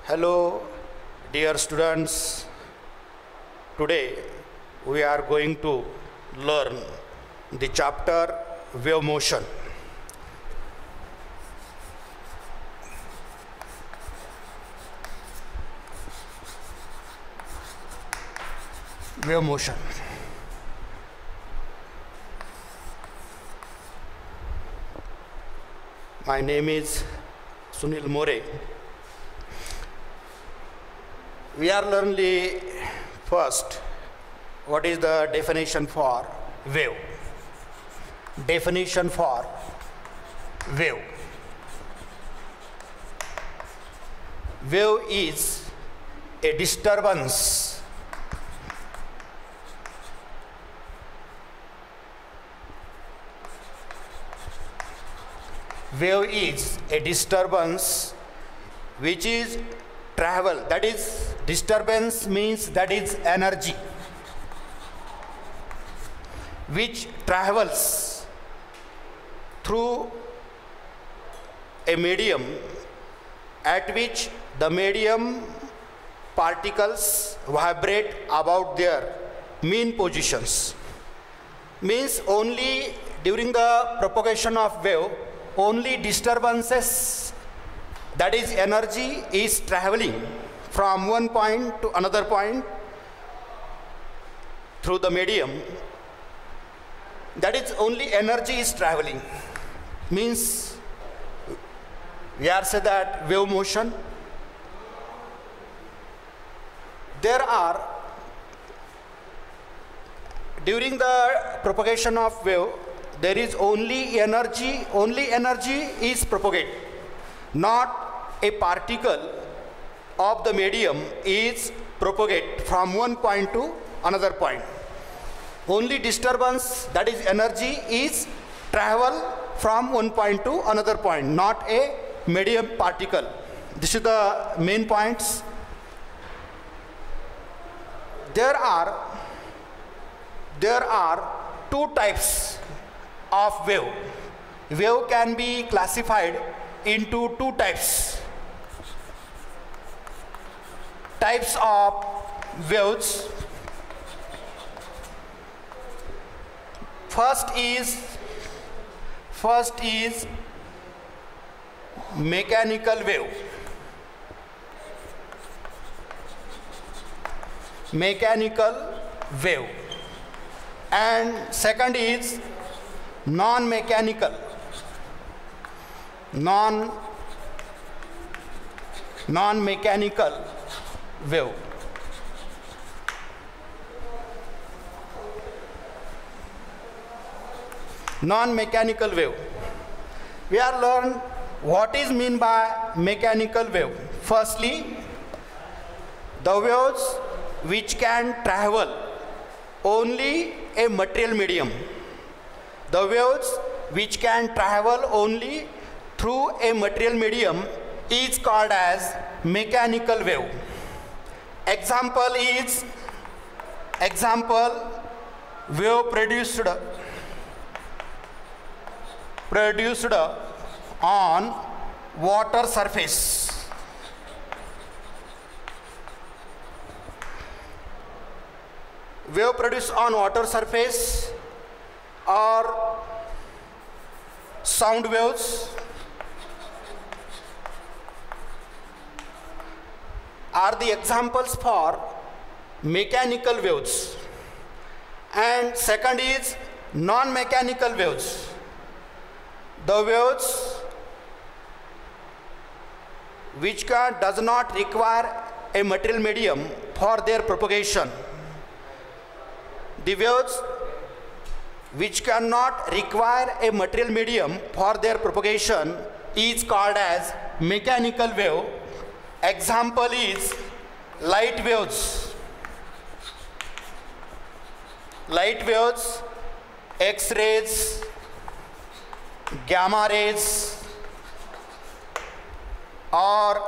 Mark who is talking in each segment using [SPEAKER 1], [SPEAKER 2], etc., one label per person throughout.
[SPEAKER 1] Hello, dear students. Today we are going to learn the chapter wave motion. Wave motion. My name is Sunil More. We are learning first what is the definition for wave. Definition for wave. Wave is a disturbance wave is a disturbance which is travel, that is disturbance means that is energy which travels through a medium at which the medium particles vibrate about their mean positions. Means only during the propagation of wave only disturbances, that is energy, is traveling from one point to another point through the medium. That is only energy is traveling. Means we are say that wave motion. There are, during the propagation of wave, there is only energy is propagated. Not a particle of the medium is propagated from one point to another point. Only disturbance, that is energy, is travel from one point to another point, not a medium particle. This is the main points. There are two types of wave. Wave can be classified into two types. Types of waves. First is mechanical wave. Mechanical wave. And second is non-mechanical wave. Non-mechanical wave. We are learn what is mean by mechanical wave. Firstly, the waves which can travel only a material medium. The waves which can travel only through a material medium is called as mechanical wave. Example is wave produced on water surface. Wave produced on water surface or sound waves are the examples for mechanical waves. And second is non-mechanical waves. The waves which does not require a material medium for their propagation. The waves which cannot require a material medium for their propagation is called as mechanical wave. Example is light waves. Light waves, X-rays, gamma rays, or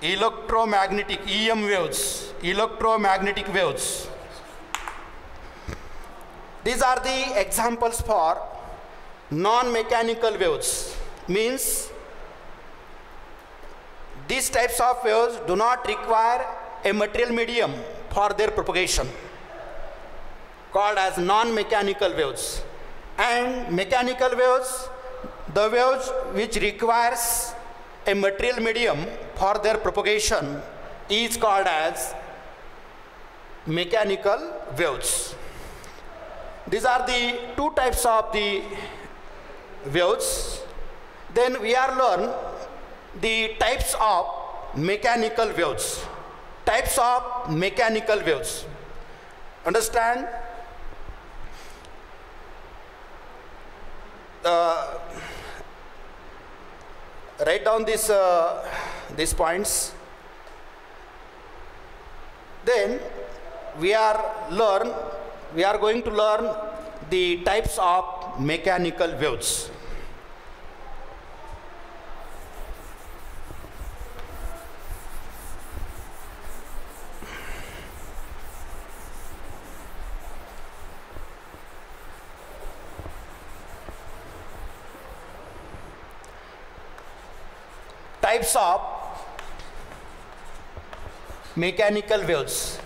[SPEAKER 1] electromagnetic EM waves, electromagnetic waves. These are the examples for non-mechanical waves. Means these types of waves do not require a material medium for their propagation, called as non-mechanical waves. And mechanical waves, the waves which requires a material medium for their propagation, is called as mechanical waves. These are the two types of the waves. Then we are learn the types of mechanical waves. Types of mechanical waves. Understand? Write down these points. Then we are going to learn the types of mechanical waves. Types of mechanical waves.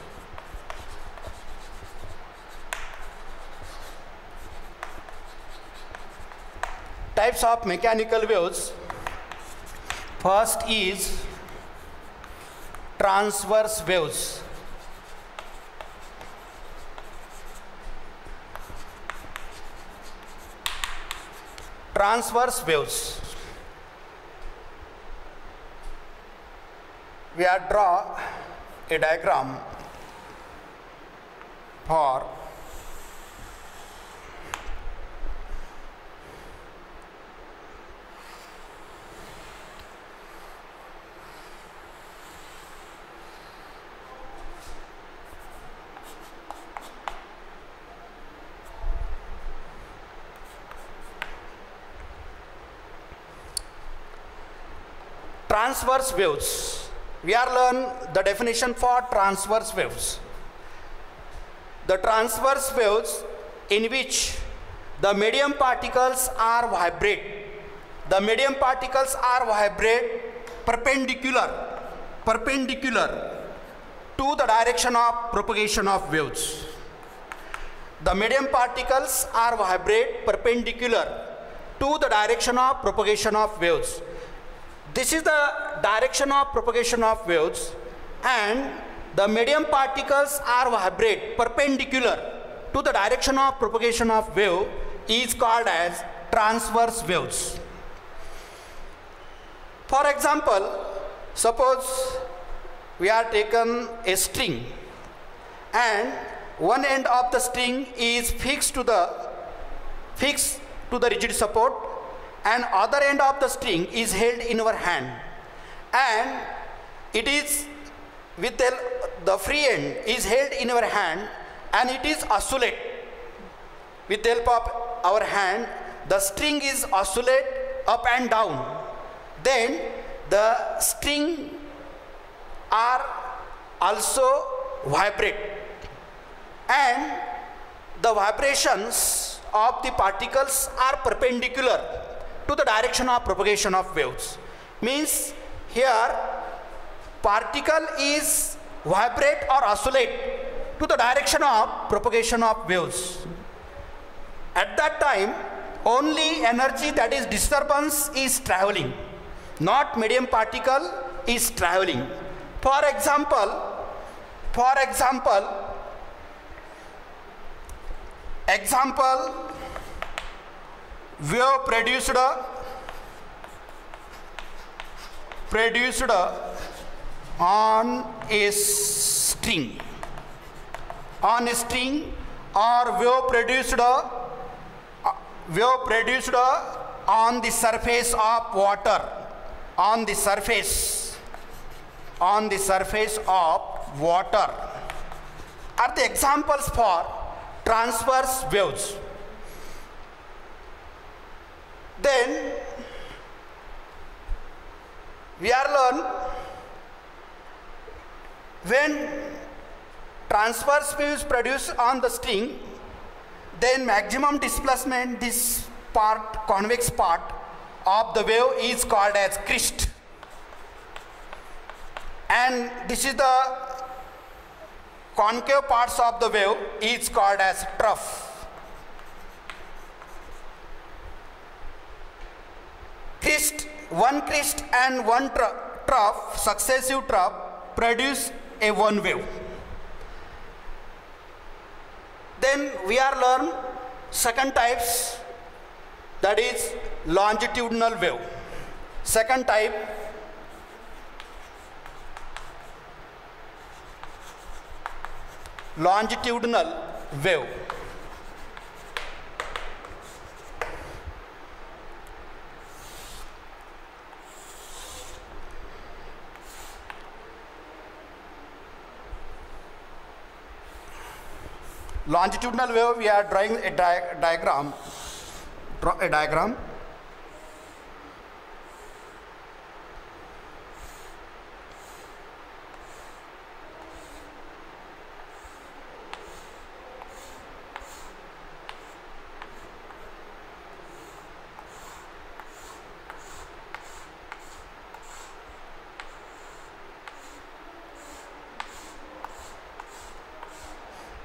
[SPEAKER 1] Types of mechanical waves. First is transverse waves. Transverse waves. We are draw a diagram for transverse waves. We are learn the definition for transverse waves. The transverse waves in which the medium particles are vibrate. The medium particles are vibrate perpendicular to the direction of propagation of waves. The medium particles are vibrate perpendicular to the direction of propagation of waves. This is the direction of propagation of waves, and the medium particles are vibrate perpendicular to the direction of propagation of wave is called as transverse waves. For example, suppose we are taken a string and one end of the string is fixed to the rigid support, and other end of the string is held in our hand, and it is with the free end is held in our hand, and it is oscillate with the help of our hand. The string is oscillate up and down. Then the string are also vibrate, and the vibrations of the particles are perpendicular to the direction of propagation of waves. Means here particle is vibrate or oscillate to the direction of propagation of waves. At that time only energy, that is disturbance, is traveling, not medium particle is traveling. For example, wave produced on a string, or wave produced on the surface of water, on the surface of water are the examples for transverse waves. Then we are learn when transverse waves produce on the string, then maximum displacement, this part, convex part of the wave, is called as crest. and this is the concave parts of the wave is called as trough. One crest and one trough, successive trough, produce a one wave. Then we are learn second types, that is longitudinal wave. Second type, longitudinal wave. Longitudinal wave, we are drawing a diagram. Draw a diagram.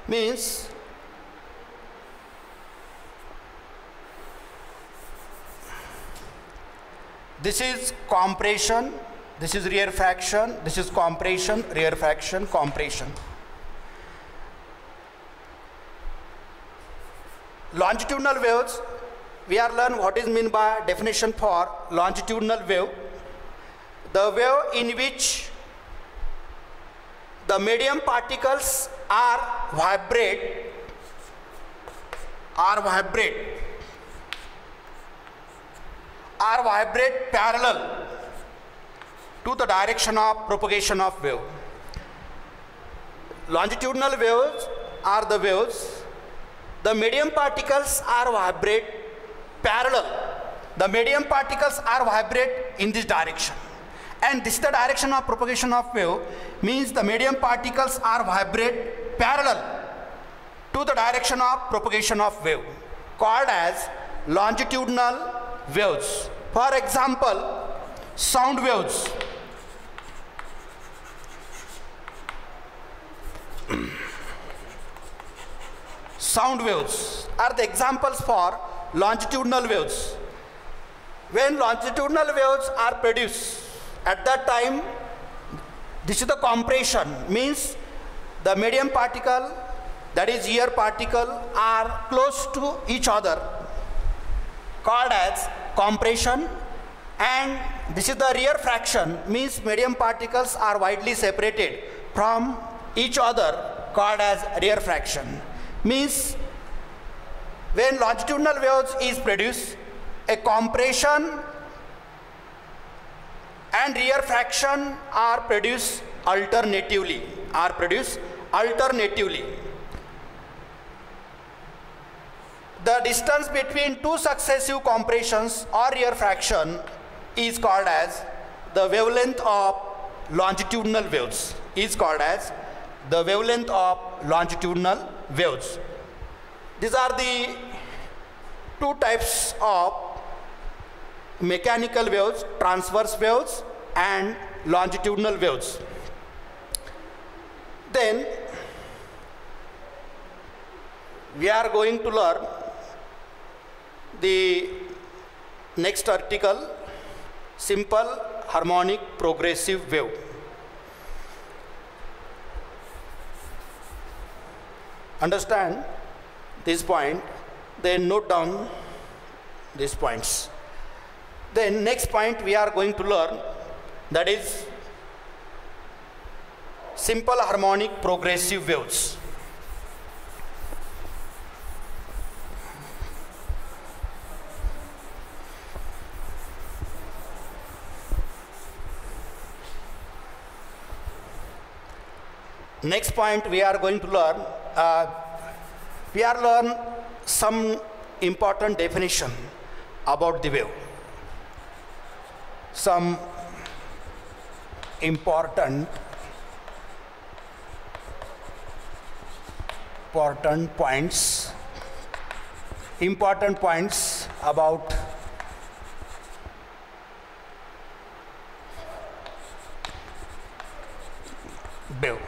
[SPEAKER 1] Means this is compression, this is rarefaction, this is compression, rarefaction, compression. Longitudinal waves, we are learn what is meant by definition for longitudinal wave. The wave in which the medium particles are vibrate parallel to the direction of propagation of wave. Longitudinal waves are the waves. The medium particles are vibrate parallel. The medium particles are vibrate in this direction. And this is the direction of propagation of wave, means the medium particles are vibrate parallel to the direction of propagation of wave, called as longitudinal waves. For example, sound waves. Sound waves are the examples for longitudinal waves. When longitudinal waves are produced, at that time, this is the compression, means the medium particle, that is air particle, are close to each other, called as compression. And this is the rarefaction, means medium particles are widely separated from each other, called as rarefaction. Means when longitudinal waves is produced, a compression and rarefaction are produced alternatively. The distance between two successive compressions or rarefaction is called as the wavelength of longitudinal waves. These are the two types of mechanical waves, transverse waves and longitudinal waves. Then we are going to learn the next article, simple harmonic progressive wave. Understand this point, then note down these points. Then next point we are going to learn, that is simple harmonic progressive waves. Next point we are going to learn, some important definition about the wave. Some important points about wave.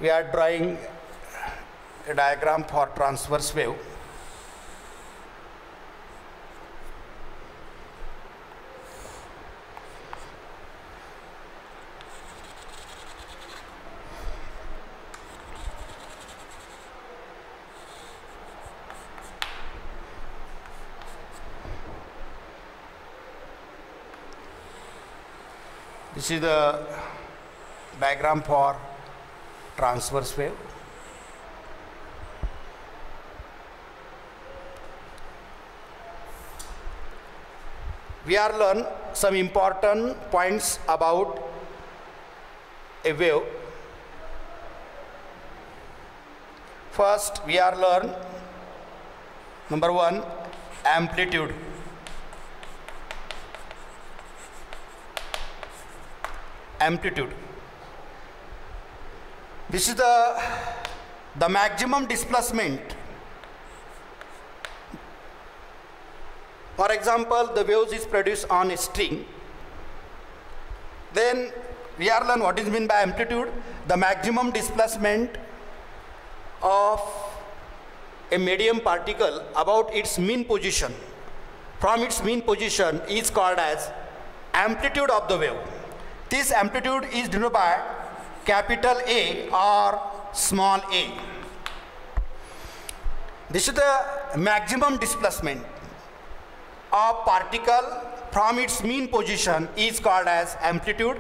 [SPEAKER 1] We are drawing a diagram for transverse wave. This is the diagram for transverse wave. We are learn some important points about a wave. First, we are learn number one, amplitude. Amplitude. This is the maximum displacement. For example, the waves is produced on a string. Then we are learn what is meant by amplitude. The maximum displacement of a medium particle about its mean position from its mean position is called as amplitude of the wave. This amplitude is denoted by capital A or small a. This is the maximum displacement of particle from its mean position is called as amplitude.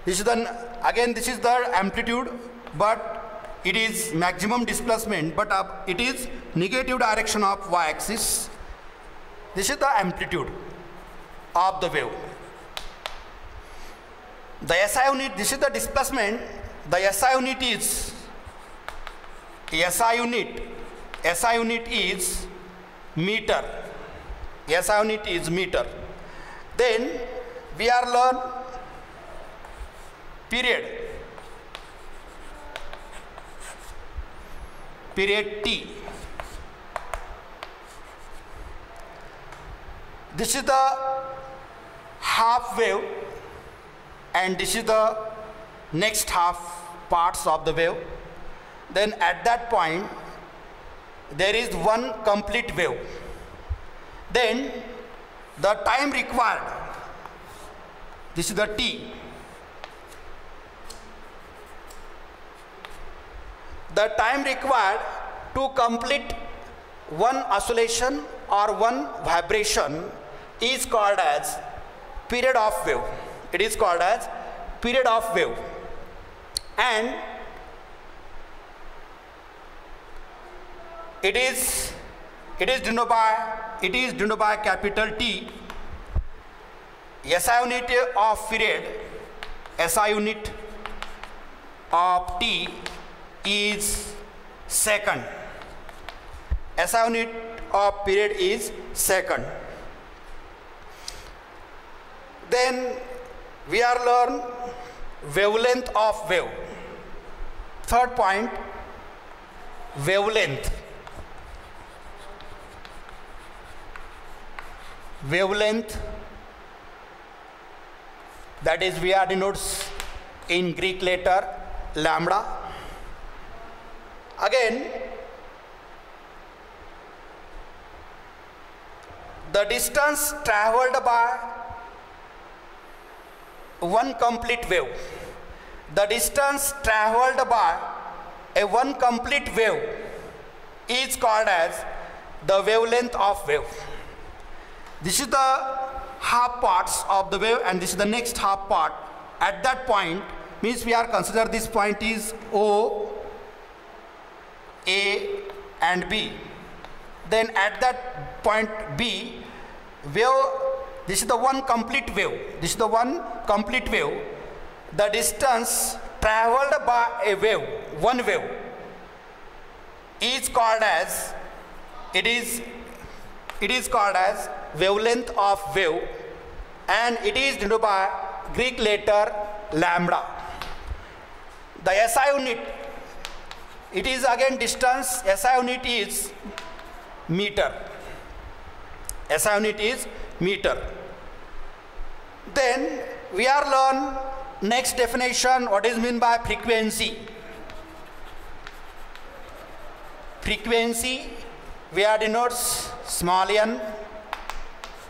[SPEAKER 1] This is the amplitude, but it is maximum displacement, but it is negative direction of y-axis. This is the amplitude of the wave. The SI unit, this is the displacement. The SI unit is meter. SI unit is meter. Then we are learn period T. This is the half wave, and this is the next half parts of the wave. Then at that point there is one complete wave. Then the time required, this is the T. The time required to complete one oscillation or one vibration is called as period of wave. It is called as period of wave. And it is denoted by capital T. SI unit of period, SI unit of T is second. SI unit of period is second. Then we are learn wavelength of wave. Third point, wavelength. Wavelength, that is we are denotes in Greek letter lambda. Again, the distance traveled by one complete wave. The distance traveled by a one complete wave is called as the wavelength of wave. This is the half parts of the wave, and this is the next half part. At that point, means we are consider this point is O, A and B. Then at that point B, wave, this is the one complete wave. This is the one complete wave. The distance traveled by a wave, one wave, is called as, it is called as wavelength of wave, and it is denoted by Greek letter lambda. The SI unit, it is again distance. SI unit is meter. SI unit is meter. Then we are learn Next definition, what is meant by frequency? Frequency, where denotes small n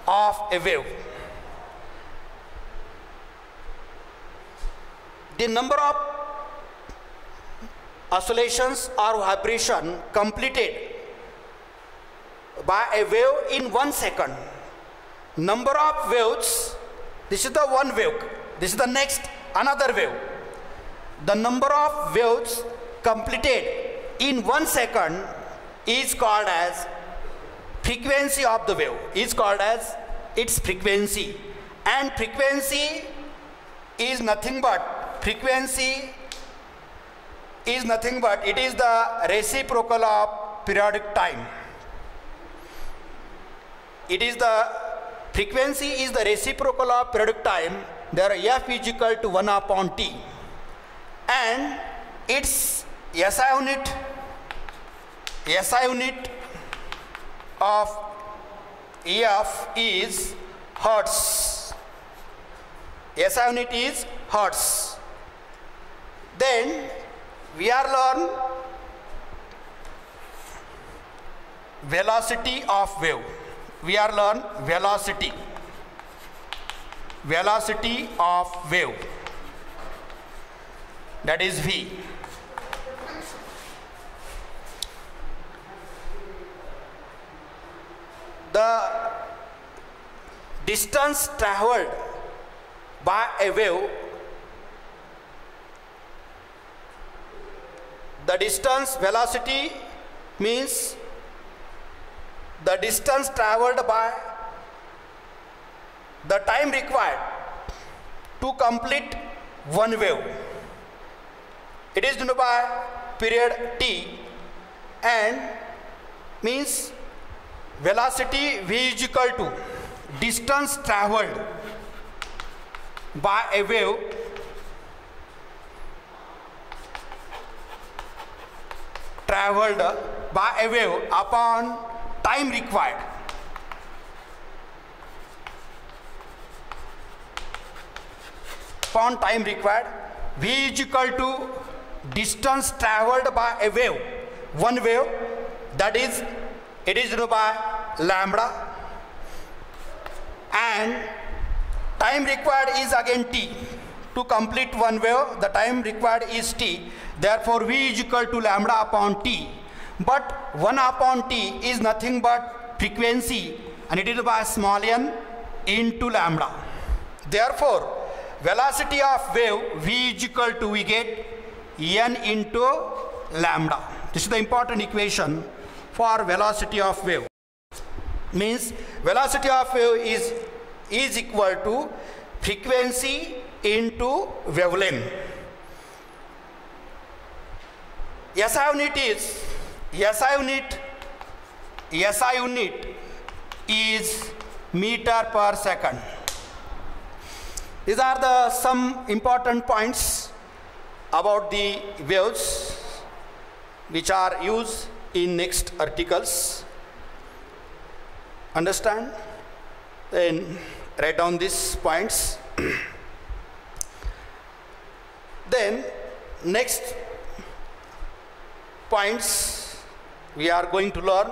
[SPEAKER 1] of a wave. The number of oscillations or vibration completed by a wave in 1 second. Number of waves, this is the one wave, this is the next another wave. The number of waves completed in 1 second is called as frequency of the wave, is called as its frequency. And frequency is nothing but, it is the reciprocal of periodic time. Frequency is the reciprocal of periodic time. There f is equal to 1 upon t, and its SI unit of f is hertz. SI unit is hertz. Then we are learn velocity of wave. We are learn velocity of wave, that is v. The distance traveled by a wave, the distance, velocity means the distance traveled by the time required to complete one wave. It is denoted by period t, and means velocity v is equal to distance traveled by a wave upon time required. V is equal to distance traveled by a wave, one wave, that is, it is denoted by lambda, and time required is again t. To complete one wave, the time required is t. Therefore, v is equal to lambda upon t. But 1 upon t is nothing but frequency, and it is by small n into lambda. Therefore, velocity of wave v is equal to, we get n into lambda. This is the important equation for velocity of wave. Means velocity of wave is equal to frequency into wavelength. SI unit is meter per second. These are the some important points about the waves which are used in next articles. Understand? Then write down these points. Then next points we are going to learn